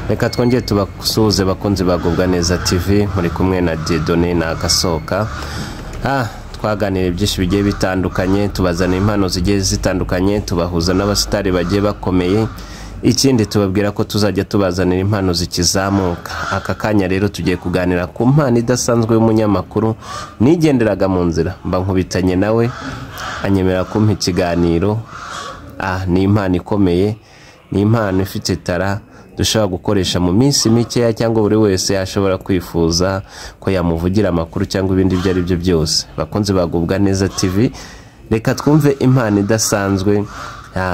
Reka twongere tubasuhuze bakunzi bagubwa neza TV, muri kumwe na Dieudonné na Gasoka. Twaganira byinshi bigiye bitandukanye, tubazana impano zigiye zitandukanye, tubahuza n'abasitari bagiye bakomeye. Ikindi tubabwira ko tuzajya tubazanira impano zikizamuka. Aka kanya rero tugiye kuganira ku mpano idasanzwe y'umunyamakuru nigenderaga mu nzira, mba nkubitanye nawe anyemera kumpa ikiganiro. Ni impano ikomeye, ni impano ifite tara dushobora gukoresha mu minsi mikeya, cyangwa buri wese ashobora kwifuza ko yamuvugira amakuru cyangwa ibindi ibyo ari byo byose. Bakunze bagubwa neza TV, reka twumve impano idasanzwe.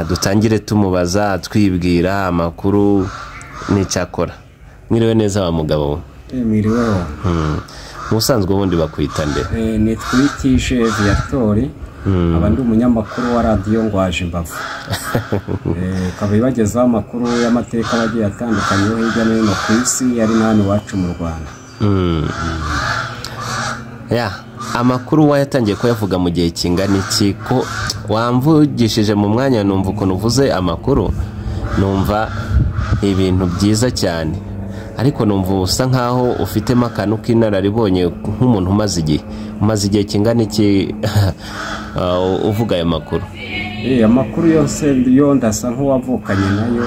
Dutangire tumubaza, twibwira amakuru n'icyakora. Mwiriwe neza wa mugabo? Mwiriweho. Musanzwe ubundi bakwita nde? Nitwitishe Viatori, abandi umunyamakuru wa radio Ngwaje Mbavu. Kabe bagezaho amakuru y'amateka bagiye atandukanye hirya no hino ku isi, ari nani wacu mu Rwanda. Amakuru wayatangiye ko yavuga mu gihe kingana iki? Ko wamvugishije mu mwanya numva ukuntu uvuze amakuru, numva ibintu byiza cyane, ariko numva usa nkaho ufitemo akantu k'inararibonye nk'umuntu umaze igihe kingana iki uvuga aya makuru? Amakuru yose yo ndasa nk'uwavukanye nayo,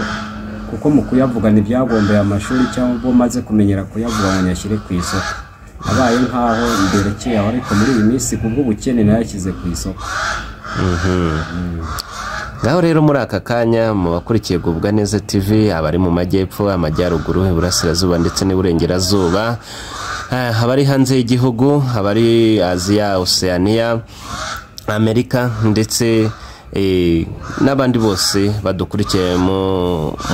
kuko mu kuyavuga ntibyagombeye amashuri cyangwa umaze kumenyera kuyavuga ngo nyashyire ku isoko. Abaye nkaho mberekeye aho, ariko muri iyi minsi kubw'ubukene nayashyize ku isoko. Ngaho rero muri aka kanya mu bakurikiye Gubwa Neza TV, abari mu majyepfo, amajyaruguru, iburasirazuba ndetse n'iburengerazuba, abari hanze y'igihugu, abari Aziya, Oceania, Amerika ndetse n'abandi bose badukurikiye mu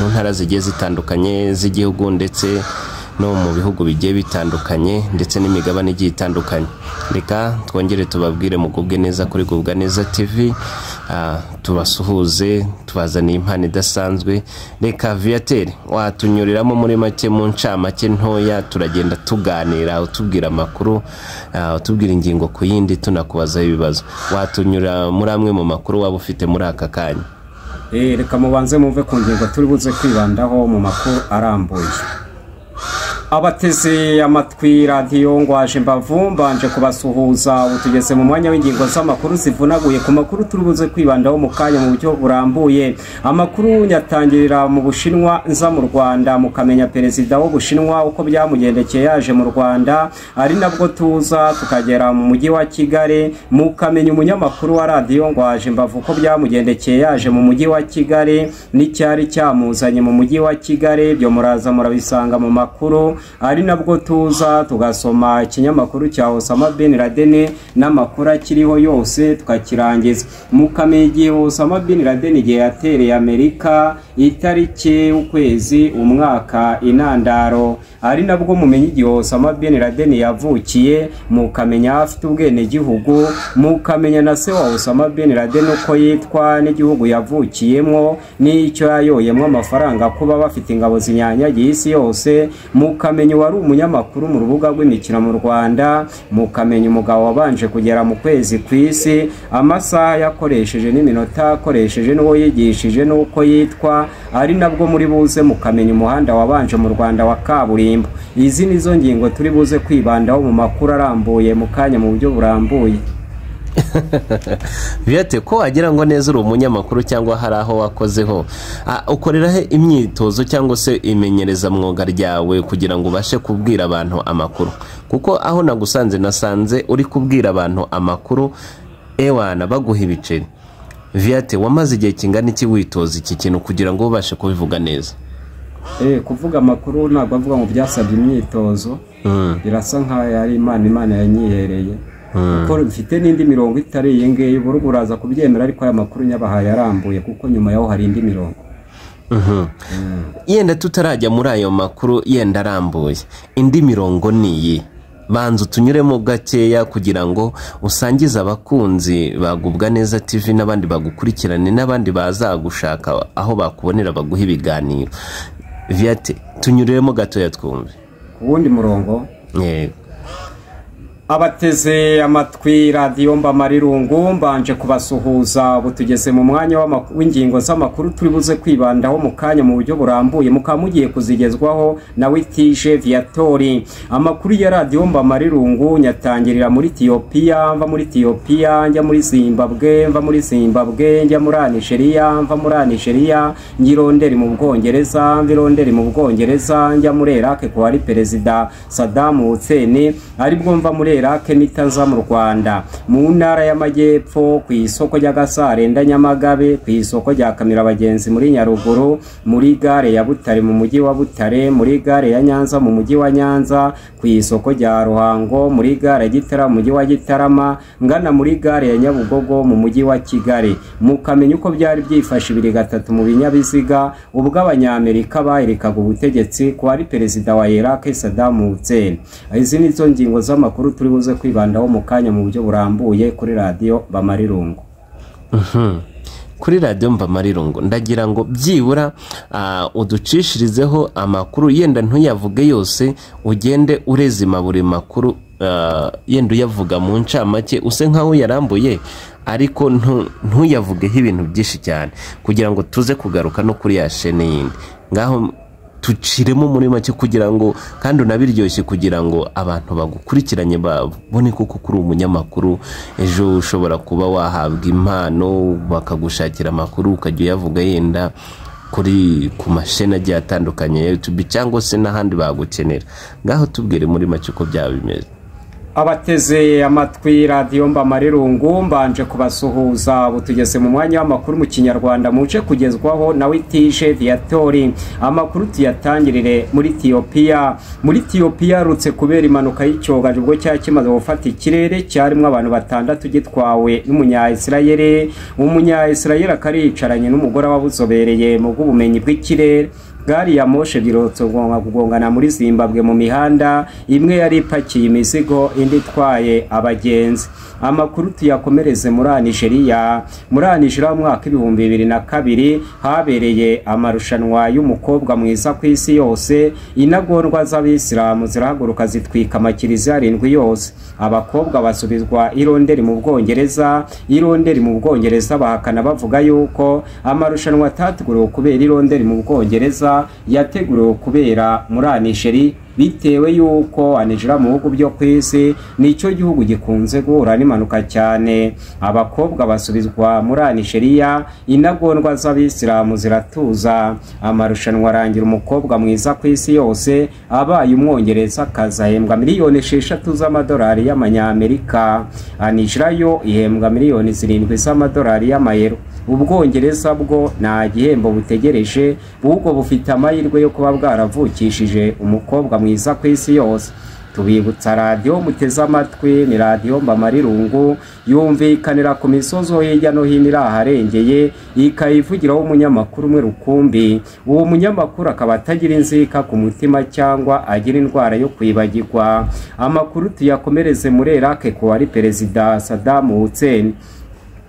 ntara zigiye zitandukanye z'igihugu ndetse no mu bihugu bigiye bitandukanye ndetse n'imigabane igiye itandukanye. Reka twongere tubabwire mugubwe neza kuri Gubwa Neza TV, tubasuhuze, tubazaniye impano idasanzwe. Reka Viateur, watunyuriramo muri make mu ncamake ntoya, turagenda tuganira, utubwira amakuru, utubwira ingingo ku yindi, tunakubaza ibibazo. Watunyura muri amwe mu makuru waba ufite muri aka kanya? Reka mubanze muve ku ngingo turi buze kwibandaho mu makuru arambuye. Abateze amatwi radio Ngwaje Mbavu, mbanje kubasuhuza. Utugeze mu mwanya w'ingingo z'amakuru zivunaguye ku makuru turubuze kwibandaho mu kanya mu buryo burambuye. Amakuru nyatangirira mu Bushinwa nza mu Rwanda, mukamenya perezida w'Ubushinwa uko byamugendekeye yaje mu Rwanda, ari nabwo tuza tukagera mu mujyi wa Kigali, mukamenya umunyamakuru wa radio Ngwaje Mbavu uko byamugendekeye yaje mu mujyi wa Kigali n'icyari cyamuzanye mu mujyi wa Kigali. Byo muraza murabisanga mu makuru, ari nabwo tuza tugasoma ikinyamakuru cya Osama bin Laden n'amakuru akiriho yose tukakirangiza. Mukamenya igihe Osama bin Laden igihe yatereye Amerika, itariki, ukwezi, umwaka, inandaro, ari nabwo mumenye igihe Osama bin Laden yavukiye, mukamenya afite ubwene gihugu, mukamenya na se wa Osama bin Laden uko yitwa n'igihugu yavukiyemo n'icyo yayoyemo amafaranga kuba bafite ingabo zinyanyagiye isi yose. Mukamenya wari umunyamakuru mu rubuga rw'imikino mu Rwanda, mukamenya umugabo wabanje kugera mu kwezi kw'isi, amasaha yakoresheje n'iminota yakoresheje n'uwo yigishije n'uko yitwa, ari nabwo muri buze mukamenya umuhanda wabanje mu Rwanda wa kaburimbo. Izi nizo ngingo turi buze kwibandaho mu makuru arambuye mu kanya mu buryo burambuye. Viateur, ko wagira ngo neza uri umunyamakuru cyangwa hari aho wakozeho, ukorera he imyitozo cyangwa se imenyereza mwuga ryawe kugira ngo ubashe kubwira abantu amakuru? Kuko aho nasanze uri kubwira abantu amakuru ewana baguha ibiceri. Viateur, wamaze igihe kingana iki witoza iki kintu kugira ngo ubashe kubivuga neza? Kuvuga amakuru ntabwo avuga ngo byasabye imyitozo, birasa nkaho yari Imana yanyihereye. Kuko mfite n'indi mirongo itari iyi ngiyi, ubu uraza kubyemera, ariko aya makuru nyabahaye arambuye kuko nyuma yaho hari indi mirongo. Yenda tutarajya muri ayo makuru yenda arambuye, indi mirongo niyi, banza tunyuremo gakeya kugira ngo usangize abakunzi bagubwa neza TV n'abandi bagukurikirane n'abandi bazagushaka aho bakubonera baguha ibiganiro. Viateur, tunyuremo gatoya twumve. Uwundi murongo? Abateze amatwi radiyo Mbamarirungu mbanje kubasuhuza butugeze mu mwanya w'ingingo z'amakuru turi buze kwibandaho mu kanya mu buryo burambuye mukamugiye kuzigezwaho na Witije Viatori. Amakuru ya radiyo Mbamarirungu nyatangirira muri Ethiopia, mva muri Ethiopia njya muri Zimbabwe, mva muri Zimbabwe njya muri Nigeria, mva muri Nigeria ngironderi mu Bwongereza, mvironderi mu Bwongereza njya muri Iraq ko ari perezida Saddam Hussein, aribwo mva muri Iraq nitaza mu Rwanda mu ntara y'amajyepfo ku isoko rya Gasarenda Nyamagabe, ku isoko rya Kamira abagenzi muri Nyaruguru, muri gare ya Butare mu mujyi wa Butare, muri gare ya Nyanza mu mujyi wa Nyanza, ku isoko rya Ruhango, muri gare ya Gitarama mu mujyi wa Gitarama, ngana muri gare ya Nyabugogo mu mujyi wa Kigali. Mukamenya uko byari byifashe ibiri gatatu mu binyabiziga ubwo abanyamerika bahirikaga ubutegetsi ko ari perezida wa Iraq Saddam Hussein. Izi nizo ngingo z'amakuru turi buze kwibandaho mu kanya mu buryo burambuye kuri radiyo Mbamarirungu. Kuri radiyo Mbamarirungu ndagira ngo byibura uducishirizeho amakuru, yenda ntuyavuge yose, ugende urezima buri makuru, yenda uyavuga mu ncamake use nkaho yarambuye, ariko ntuyavugeho ibintu byinshi cyane kugira ngo tuze kugaruka no kuri ya shene yindi. Ngaho tuciremo muri make kugira ngo kandi unabiryoshye kugira ngo abantu bagukurikiranye babone kuko kuri umunyamakuru. Ejo ushobora kuba wahabwa impano bakagushakira amakuru ukajya uyavuga yenda ku mashene agiye atandukanye ya YouTube cyangwa se n'ahandi bagukenera. Ngaho tubwire muri make uko byaba bimeze. Abateze amatwi radiyo Mbamarirungu mbanje kubasuhuza butugeze mu mwanya w'amakuru mu Kinyarwanda muce kugezwaho na Witije Viatori. Amakuru tuyatangirire muri Ethiopia. Muri Ethiopia rutse kubera impanuka y'icyogaje ubwo cyakimaze gufata ikirere cyarimo abantu batandatu gitwawe n'umunya-Israel. Umunya-Israel akaricaranye n'umugore wabuzobereye mu bw'ubumenyi bw'ikirere. Gari ya moshe birotso kugongana muri Zimbabwe mu mihanda, imwe yari ipakiye imizigo indi itwaye abagenzi. Amakuru tuyakomereze muri Nigeria. Muri Nigeria mu mwaka 2002 habereye amarushanwa y'umukobwa mwiza ku isi yose. Intagondwa z'abisilamu zirahaguruka zitwika amakiriziya 7 yose. Abakobwa basubizwa ironderi mu Bwongereza. Ironderi mu Bwongereza bahakana bavuga yuko amarushanwa atateguriwe kubera ironderi mu Bwongereza, yateguriwe kubera muri Nigeria, bitewe yuko Nigeria mu bihugu byo kwisi nicyo gihugu gikunze guhura n'impanuka cyane. Abakobwa basubizwa muri Nigeria, intagondwa z'abisilamu ziratuza. Amarushanwa arangira umukobwa mwiza ku isi yose abaye umwongereza akazahembwa miliyoni 6 z'amadolari y'amanyamerika. Nigeria yo ihembwa miliyoni 7 z'amadolari y'amayero. Ubwongereza bwo nta gihembo butegereje, ubwo bufite amahirwe yo kuba bwaravukishije umukobwa mwiza ku isi yose. Tubibutsa radiyo muteze amatwi ni radiyo Mbamarirungu, yumvikanira ku misozo hirya no hino iraharengeye, ikayivugiraho umunyamakuru umwe rukumbi. Uwo munyamakuru akaba atagira inzika ku mutima cyangwa agira indwara yo kwibagirwa. Amakuru tuyakomereze muri Iraq ko ari perezida Saddam Hussein.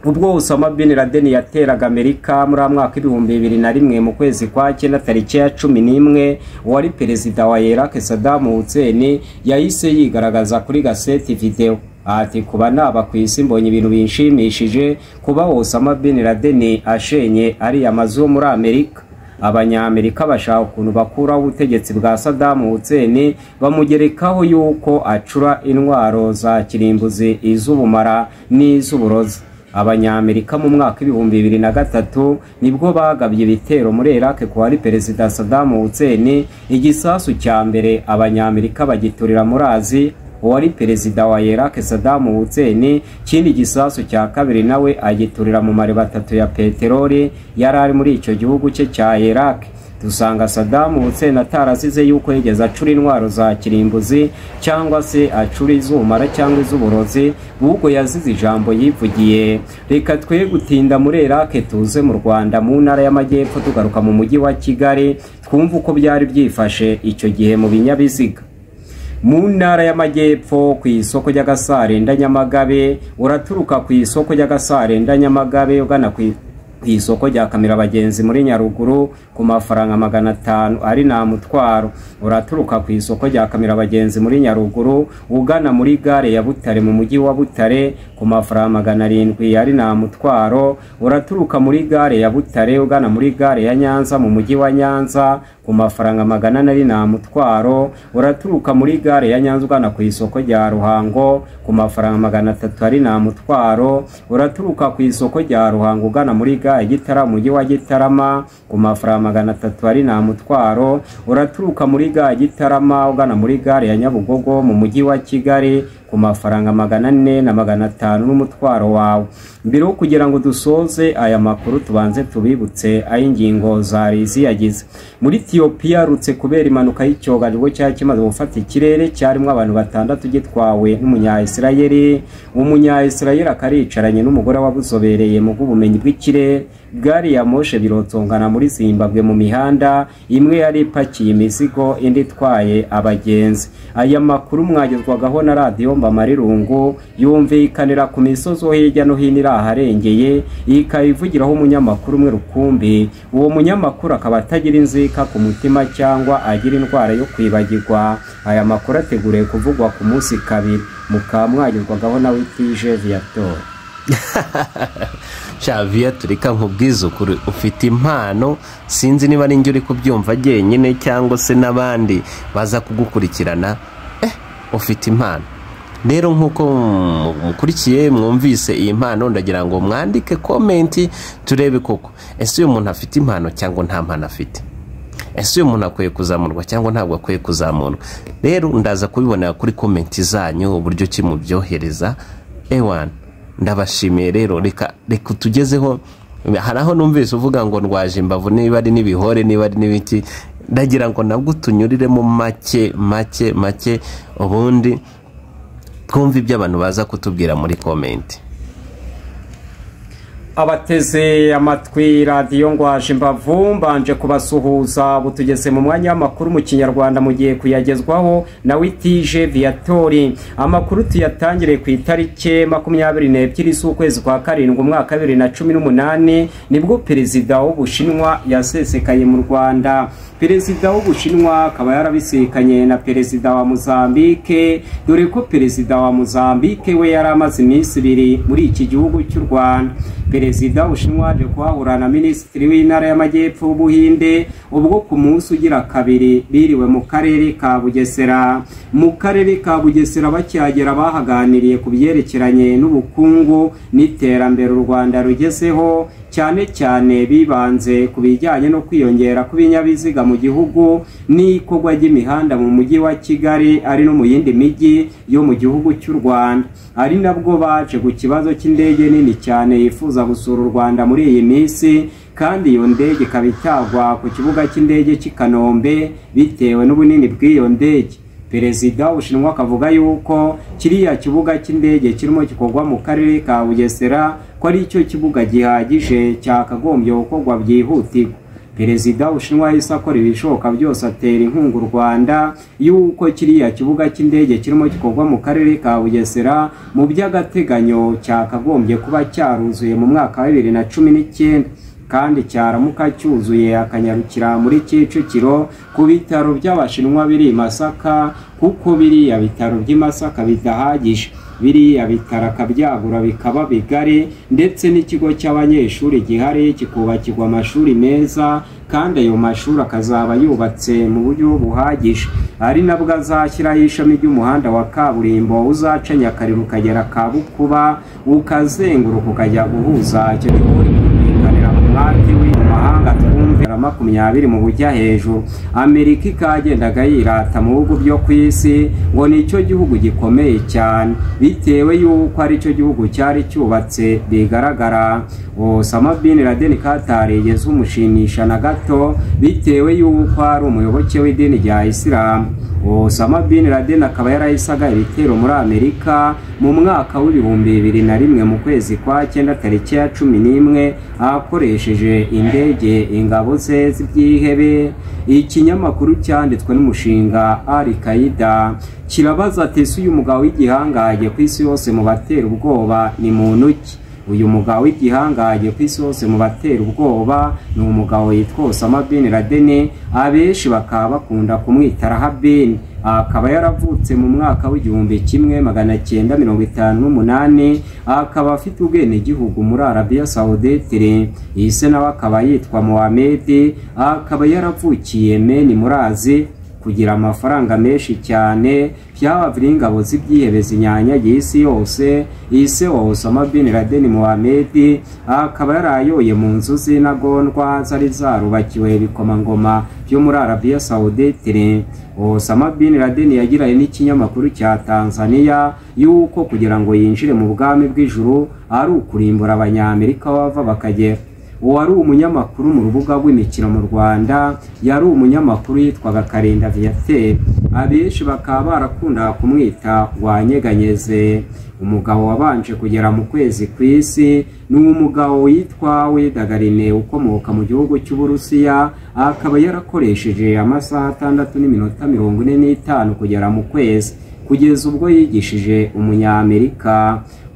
Ubwo Osama bin Laden yateraga Amerika muri mwaka 2001 mu kwezi kwa 9 tariki ya 11, wari perezida wa Iraq Saddam Hussein yahise yigaragaza kuri gaseti video ati kuba naba kwisi mbonye ibintu binshimishije kuba Osama bin Laden ashenye ari amazu muri Amerika. Abanyamerika bashaka ukuntu bakuraho ubutegetsi bwa Saddam Hussein, bamugerekaho yuko acura intwaro za kirimbuzi iz'ubumara n'iz'uburozi. Abanyamerika mu mwaka 2003 nibwo bagabye ibitero muri Iraq ko ari perezida Saddam Hussein. Igisasu cya mbere abanyamerika bagiturira muri Azi, wari perezida wa Iraq Saddam Hussein. Kindi gisasu cya kabiri nawe agiturira mu mareba 3 ya peteroli yari ari muri icyo gihugu cye cya Iraq. Dusanga Saddam Hussein atarazize yuko yigeze acura intwaro za kirimbuzi cyangwa se acura iz'ubumara cyangwa iz'uburozi, ubwo yazize ijambo yivugiye. Reka twe gutinda muri Iraq tuze mu Rwanda mu ntara y'amajyepfo, tugaruka mu mujyi wa Kigali twumva uko byari byifashe icyo gihe mu binyabiziga. Mu ntara y'amajyepfo ku isoko rya Gasarenda Nyamagabe, uraturuka ku isoko rya Gasarenda Nyamagabe ugana ku isoko rya Kamirabagenzi muri Nyaruguru ku mafaranga 500 ari nta mutwaro. Uraturuka ku isoko rya Kamirabagenzi muri Nyaruguru ugana muri gare ya Butare mu mujyi wa Butare ku mafaranga 700 ari nta mutwaro. Uraturuka muri gare ya Butare ugana muri gare ya Nyanza mu mujyi wa Nyanza ku mafaranga 400 ari nta mutwaro. Uraturuka muri gare ya Nyanza ugana ku isoko rya Ruhango ku mafaranga 300 ari nta mutwaro. Uraturuka ku isoko rya Ruhango ugana muri gare ya Gitarama mujyi wa Gitarama ku mafaranga 300 ari nta mutwaro. Uraturuka muri gare ya Gitarama ugana muri gare ya Nyabugogo mu mujyi wa Kigali ku mafaranga 400 na 500 n'umutwaro wawe. Mbere kugira ngo dusoze aya makuru tubanze tubibutse ay'ingingo zari ziyagize. Muri Ethiopia rutse kubera impanuka y'icyogariro cya kimaze gufata ikirere cyarimo abantu 6 gitwawe n'umunya-Israeli. Umunya-Israeli akaricaranye n'umugore wabuzobereye mu bw'ubumenyi bw'ikirere. Gari ya moshe birotongana muri Zimbabwe mu mihanda, imwe yari ipakiye imizigo indi itwaye abagenzi. Aya makuru mwagezwagaho na Radio Mbamarirungu yumvikanira ku misozo hirya no hino iraharengeye, ikayivugiraho umunyamakuru umwe rukumbi. Uwo munyamakuru akaba atagira inzika ku mutima cyangwa agira indwara yo kwibagirwa. Aya makuru ateguriye kuvugwa ku munsi kabiri. Mukamwagezwagaho na Witije Viator. Xavier turika nkubwiza ukuri ufite impano, sinzi niba ari njye uri kubyumva jyenyine cyangwa se n'abandi baza kugukurikirana. Ufite impano rero nkuko mukurikiye mwumvise iyi mpano, ndagira ngo mwandike komenti turebe koko ese uyu muntu afite impano cyangwa nta mpano afite, ese uyu muntu akwiye kuzamurwa cyangwa ntabwo akwiye kuzamurwa. Rero ndaza kubibonera kuri komenti zanyu uburyo ki mubyohereza. Ewan ndabashimiye rero, reka tugezeho. Hari aho numvise uvuga ngo ndwaje imbavu, niba ari n'ibihore niba ari n'ibiki, ndagira ngo nabwo tunyuriremo make ubundi twumve ibyo abantu baza kutubwira muri komenti. Abateze amatwi Radio Ngwaje Imbavu mbanje kubasuhuza. Butugeze mu mwanya w'amakuru mu Kinyarwanda mugiye kuyagezwaho na Witije Viatori. Amakuru tuyatangire ku itariki 22 z'ukwezi kwa karindwi umwaka 2018 nibwo perezida w'Ubushinwa yasesekaye mu Rwanda. Perezida w'Ubushinwa akaba yarabisikanye na perezida wa Mozambique, dore ko perezida wa Mozambique we yaramaze iminsi 2 muri iki gihugu cy'u Rwanda. Perezida w'Ubushinwa aje kuhahura na minisitiri w'intara y'Amajyepfo w'Ubuhinde, ubwo ku munsi ugira kabiri biriwe mu karere ka Bugesera. Mu karere ka Bugesera bacyagera bahaganiriye ku byerekeranye n'ubukungu n'iterambere u Rwanda rugezeho, cyane cyane bibanze ku bijyanye no kwiyongera kubinyabiziga mu gihugu n'ikorwa ry'imihanda mu mujyi wa Kigali ari no mu yindi mijyi yo mu gihugu cy'u Rwanda. Ari nabwo baje ku kibazo cy'indege nini cyane yifuza gusura u Rwanda muri iyi minsi, kandi iyo ndege ikaba itagwa ku kibuga cy'indege cy'i Kanombe bitewe n'ubunini bw'iyo ndege. Perezida w'Ubushinwa akavuga yuko kiriya kibuga cy'indege kirimo gikorwa mu karere ka Bugesera ko ari cyo kibuga gihagije cyakagombye gukorwa byihutirwa. Perezida w'Ubushinwa yahise akora ibishoboka byose atera inkunga u Rwanda yuko kiriya kibuga cy'indege kirimo gikorwa mu karere ka Bugesera mu by'agateganyo cyakagombye kuba cyaruzuye mu mwaka wa 2019, kandi cyaramuka cyuzuye akanyarukira muri Kicukiro ku bitaro by'Abashinwa biri Masaka, kuko biriya bitaro by'Imasaka bidahagije. Biriya bitaro akabyagura bikaba bigari, ndetse n'ikigo cy'abanyeshuri gihari kikubakirwa amashuri meza, kandi ayo mashuri akazaba yubatse mu buryo buhagije. Ari nabwo azashyiraho ishami ry'umuhanda wa kaburimbo uzaca Nyakariro ukagera Kabukuba ukazenguruka ukajya guhuza icyo gihugu mwati w'amahanga twumve 20 mu bujya hejuru. Amerika ikagendaga yirata mu bihugu byo ku isi ngo nicyo gihugu gikomeye cyane bitewe yuko ari cyo gihugu cyari cyubatse bigaragara. Osama bin Laden katarigeze umushimisha na gato bitewe yuko ari umuyoboke w'idini rya Islam. Osama bin Laden akaba yarahisaga ibitero muri Amerika mu mwaka w'2001 mu kwezi kwa 9 tariki ya 11 akoresheje indege ingabo ze z'ibyihebe. Ikinyamakuru cyanditswe n'umushinga Al-Qaeda kirabaza ati uyu mugabo w'igihangaye ku isi yose mu batera ubwoba ni muntu ki? uyu mugabo w'igihangaye ku isi hose mu batera ubwoba ni umugabo yitwa Osama bin Laden, abenshi bakaba bakunda kumwita Rahabin. Akaba yaravutse mu mwaka w'1958, akaba afite ubwene gihugu muri Arabia Saudite. Ise nawe akaba yitwa Mohamed, akaba yaravukiye Yemen muri Aziya. Kugira amafaranga menshi cyane byabavira ingabo z'ibyihebeza inyanya y'isi yose. Ise wa Osama bin Laden Mohamed akaba yarayoye mu nzu z'intagondwa zari zarubakiwe ibikomangoma byo muri Arabia Saudite. Osama bin Laden yagiranye n'ikinyamakuru cya Tanzania yuko kugira ngo yinjire mu bwami bw'ijuru ari ukurimbura abanyamerika bava bakagera. Uwari umunyamakuru mu rubuga rw'imikino mu Rwanda yari umunyamakuru yitwaga Karinda Viateur, abenshi bakaba barakunda kumwita Wanyeganyeze. Umugabo wabanje kugera mu kwezi kw'isi ni umugabo witwa Wedagarine ukomoka mu gihugu cy'Uburusiya, akaba yarakoresheje amasaha 6:45 kugera mu kwezi, kugeza ubwo yigishije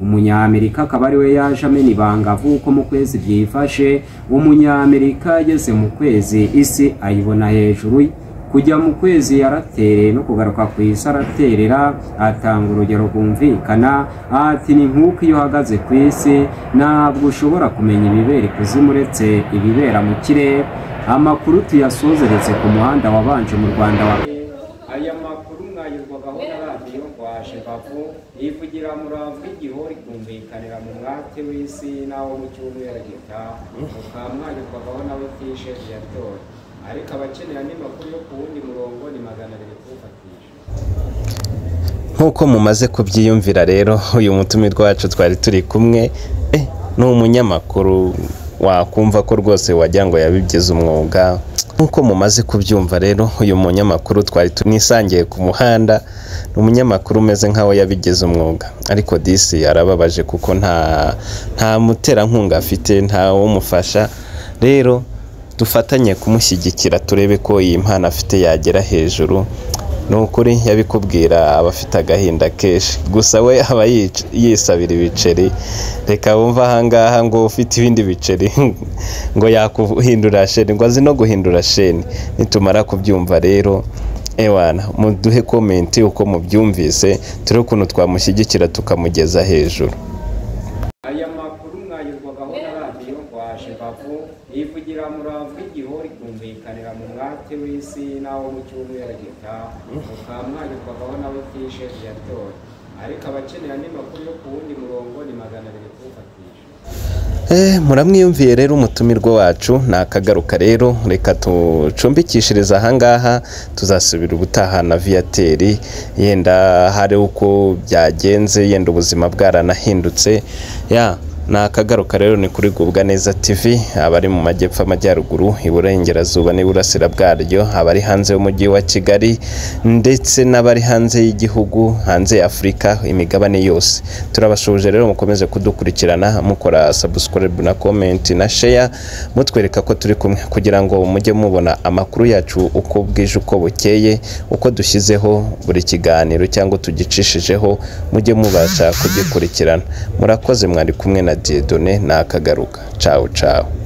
Umunyamerika akaba ari we yaje amena ibanga avuko mu kwezi byifashe. Umunyamerika ageze mu kwezi isi ayibona hejuru. Kujya mu kwezi yaratereye no kugaruka ku isi araterera. Atanga urugero rwumvikana ati ni nk'uko iyo uhagaze ku isi ntabwo ushobora kumenya ibibera ikuzimu uretse ibibera mu kirere. Amakuru tuyasozeretse ku muhanda wabanje mu Rwanda wa aya makuru mwayirwagaho na radiyo Ngwashe Mbavu ivugira muramvu igihori kumvikanira mu mwate w'isi nawo mu cyumweru gitaha. Ukaba mwayirwagaho nawe Tishe Viateur, ariko abakenera n'amakuru yo ku wundi murongo ni 200 kufatisha. Nkuko mumaze kubyiyumvira rero, uyu mutumirwa wacu twari turi kumwe ni umunyamakuru wakumva ko rwose wagira ngo yabigize umwuga. Nkuko mumaze kubyumva rero, uyu munyamakuru twari tunisangiye ku muhanda ni umunyamakuru umeze nkaho yabigize umwuga, ariko disi arababaje kuko nta muterankunga afite, nta umufasha. Rero dufatanye kumushyigikira turebe ko iyi mpano afite yagera hejuru. Nukuri yabikubwira abafite agahinda keshi, gusa we aba yisabira ibiceri. Reka wumva ahangaha ngo ufite ibindi biceri ngo yakuhindura sheni, ngo azi no guhindura sheni. Nitumara kubyumva rero ewana muduhe comment uko mubyumvise, turi ukuntu twamushyigikira tukamugeza hejuru. Aya makuru mwayirwagaho na radiyo Ngwashe Mbavu ivugira muramvu igihori kumvikanira mu mwate w'isi nawo mu cyumweru gitaha. Ukaba mwayirwagaho nawe Tishe Viateur, ariko abakenera n'amakuru yo ku wundi murongo ni 200 kufatisha. Muramwiyumviye rero umutumirwa wacu nakagaruka rero. Reka tucumbikishiriza ahangaha, tuzasubira ubutaha na Viateur, yenda hari uko byagenze, yenda ubuzima bwaranahindutse. Nakagaruka rero ni kuri Gubwa Neza TV, abari mu majyepfo amajyaruguru iburengerazuba n'iburasira bwaryo, abari hanze y'umujyi wa Kigali ndetse n'abari hanze y'igihugu, hanze ya Afrika, imigabane yose. Turabashuje rero mukomeze kudukurikirana, mukora subscribe na comment na share, mutwereka ko turi kumwe kugira ngo mujye mubona amakuru yacu uko bwije uko bukeye, uko dushyizeho buri kiganiro cyangwa tugicishijeho mujye mubasha kugikurikirana. Murakoze, mwari kumwe na Dieudonné nakagaruka. Ciao ciao.